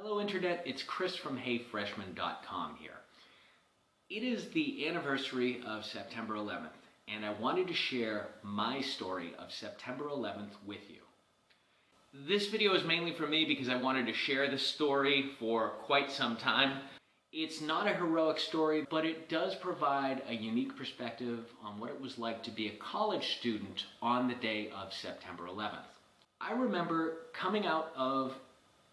Hello Internet, it's Chris from HeyFreshman.com here. It is the anniversary of September 11th, and I wanted to share my story of September 11th with you. This video is mainly for me because I wanted to share this story for quite some time. It's not a heroic story, but it does provide a unique perspective on what it was like to be a college student on the day of September 11th. I remember coming out of,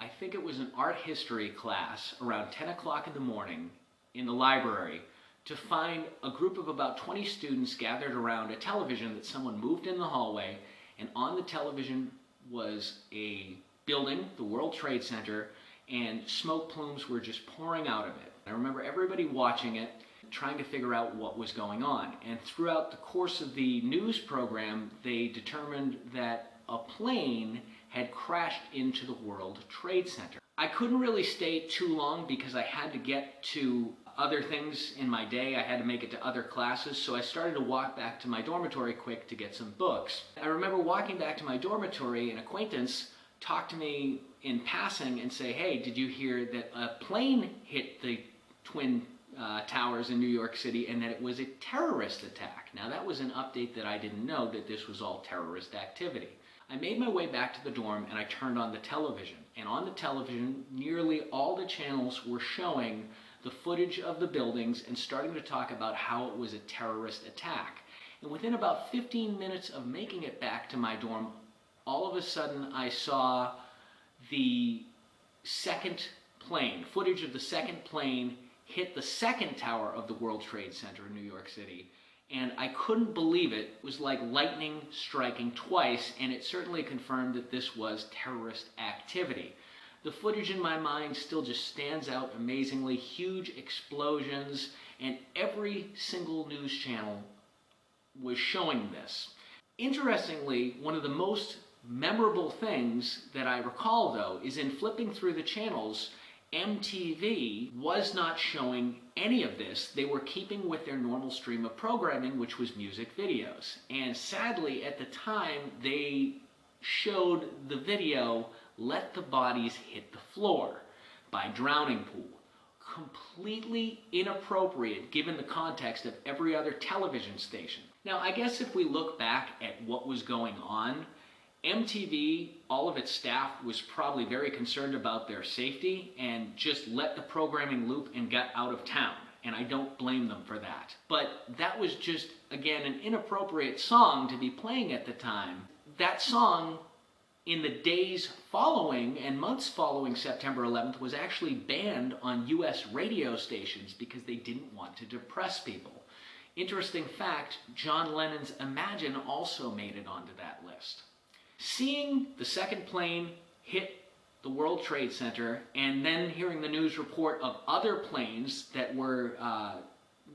I think it was an art history class around 10 o'clock in the morning in the library to find a group of about 20 students gathered around a television that someone moved in the hallway, and on the television was a building, the World Trade Center, and smoke plumes were just pouring out of it. I remember everybody watching it, trying to figure out what was going on. And throughout the course of the news program, they determined that a plane had crashed into the World Trade Center. I couldn't really stay too long because I had to get to other things in my day. I had to make it to other classes, so I started to walk back to my dormitory quick to get some books. I remember walking back to my dormitory, an acquaintance talked to me in passing and say, "Hey, did you hear that a plane hit the Twin Towers in New York City and that it was a terrorist attack?" Now that was an update that I didn't know, that this was all terrorist activity. I made my way back to the dorm and I turned on the television. And on the television, nearly all the channels were showing the footage of the buildings and starting to talk about how it was a terrorist attack. And within about 15 minutes of making it back to my dorm, all of a sudden I saw the second plane, footage of the second plane hit the second tower of the World Trade Center in New York City. And I couldn't believe it. It was like lightning striking twice, and it certainly confirmed that this was terrorist activity. The footage in my mind still just stands out amazingly. Huge explosions, and every single news channel was showing this. Interestingly, one of the most memorable things that I recall, though, is in flipping through the channels, MTV was not showing any of this. They were keeping with their normal stream of programming, which was music videos. And sadly, at the time, they showed the video, "Let the Bodies Hit the Floor" by Drowning Pool. Completely inappropriate given the context of every other television station. Now, I guess if we look back at what was going on, MTV, all of its staff was probably very concerned about their safety and just let the programming loop and got out of town. And I don't blame them for that. But that was just, again, an inappropriate song to be playing at the time. That song, in the days following and months following September 11th, was actually banned on US radio stations because they didn't want to depress people. Interesting fact, John Lennon's Imagine also made it onto that list. Seeing the second plane hit the World Trade Center and then hearing the news report of other planes that were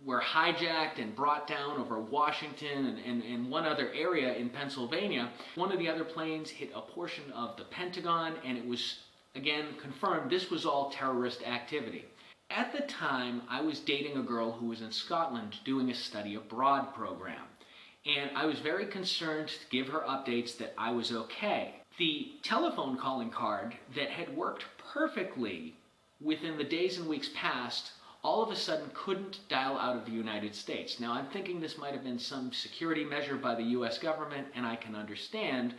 hijacked and brought down over Washington and one other area in Pennsylvania, one of the other planes hit a portion of the Pentagon, and it was, again, confirmed this was all terrorist activity. At the time, I was dating a girl who was in Scotland doing a study abroad program. And I was very concerned to give her updates that I was okay. The telephone calling card that had worked perfectly within the days and weeks past, all of a sudden couldn't dial out of the United States. Now, I'm thinking this might have been some security measure by the US government, and I can understand,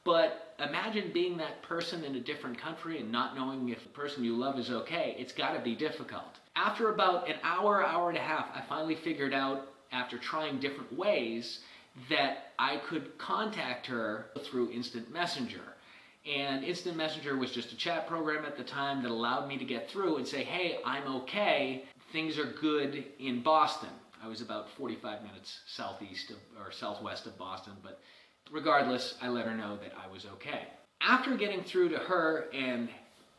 but imagine being that person in a different country and not knowing if the person you love is okay. It's gotta be difficult. After about an hour, hour and a half, I finally figured out, after trying different ways, that I could contact her through Instant Messenger. And Instant Messenger was just a chat program at the time that allowed me to get through and say, "Hey, I'm okay, things are good in Boston." I was about 45 minutes southwest of Boston, but regardless, I let her know that I was okay. After getting through to her and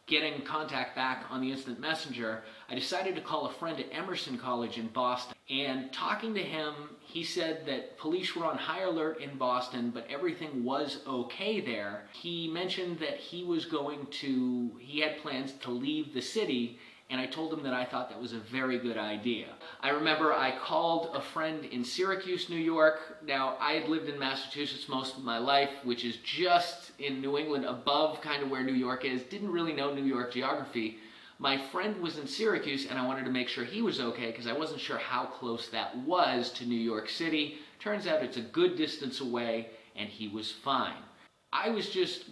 getting contact back on the Instant Messenger, I decided to call a friend at Emerson College in Boston. And talking to him, he said that police were on high alert in Boston, but everything was okay there. He mentioned that he had plans to leave the city and I told him that I thought that was a very good idea. I remember I called a friend in Syracuse, New York. Now, I had lived in Massachusetts most of my life, which is just in New England above kind of where New York is. Didn't really know New York geography. My friend was in Syracuse, and I wanted to make sure he was okay because I wasn't sure how close that was to New York City. Turns out it's a good distance away, and he was fine. I was just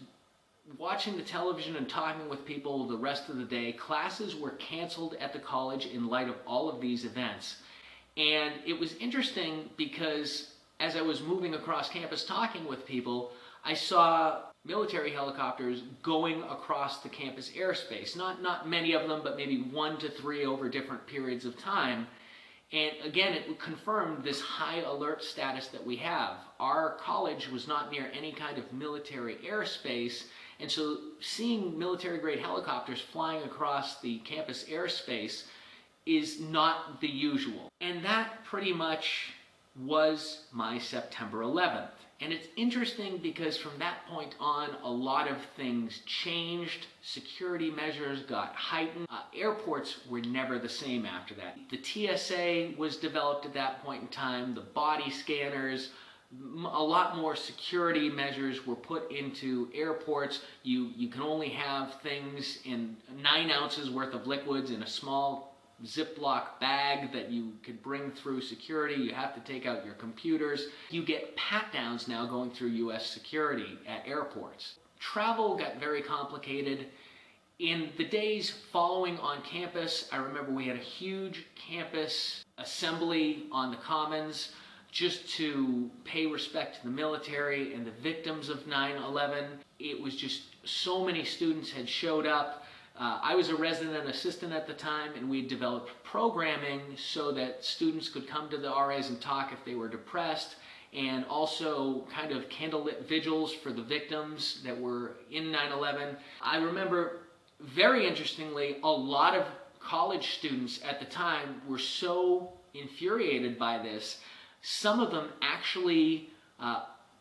watching the television and talking with people the rest of the day. Classes were canceled at the college in light of all of these events. And it was interesting because as I was moving across campus talking with people, I saw military helicopters going across the campus airspace. Not many of them, but maybe 1 to 3 over different periods of time. And again, it confirmed this high alert status that we have. Our college was not near any kind of military airspace, and so seeing military-grade helicopters flying across the campus airspace is not the usual. And that pretty much was my September 11th. And it's interesting because from that point on, a lot of things changed. Security measures got heightened. Airports were never the same after that. The TSA was developed at that point in time, the body scanners, a lot more security measures were put into airports. You can only have things in 9 ounces worth of liquids in a small Ziploc bag that you could bring through security. You have to take out your computers. You get pat-downs now going through U.S. security at airports. Travel got very complicated. In the days following on campus, I remember we had a huge campus assembly on the Commons just to pay respect to the military and the victims of 9/11. It was just so many students had showed up. I was a resident assistant at the time, and we developed programming so that students could come to the RAs and talk if they were depressed, and also kind of candlelit vigils for the victims that were in 9/11. I remember, very interestingly, a lot of college students at the time were so infuriated by this, some of them actually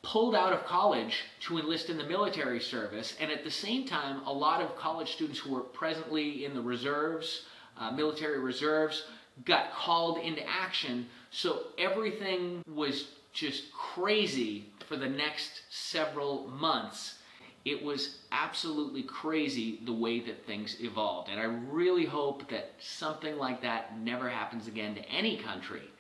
pulled out of college to enlist in the military service, and at the same time, a lot of college students who were presently in the reserves, military reserves, got called into action. So everything was just crazy for the next several months. It was absolutely crazy the way that things evolved, and I really hope that something like that never happens again to any country.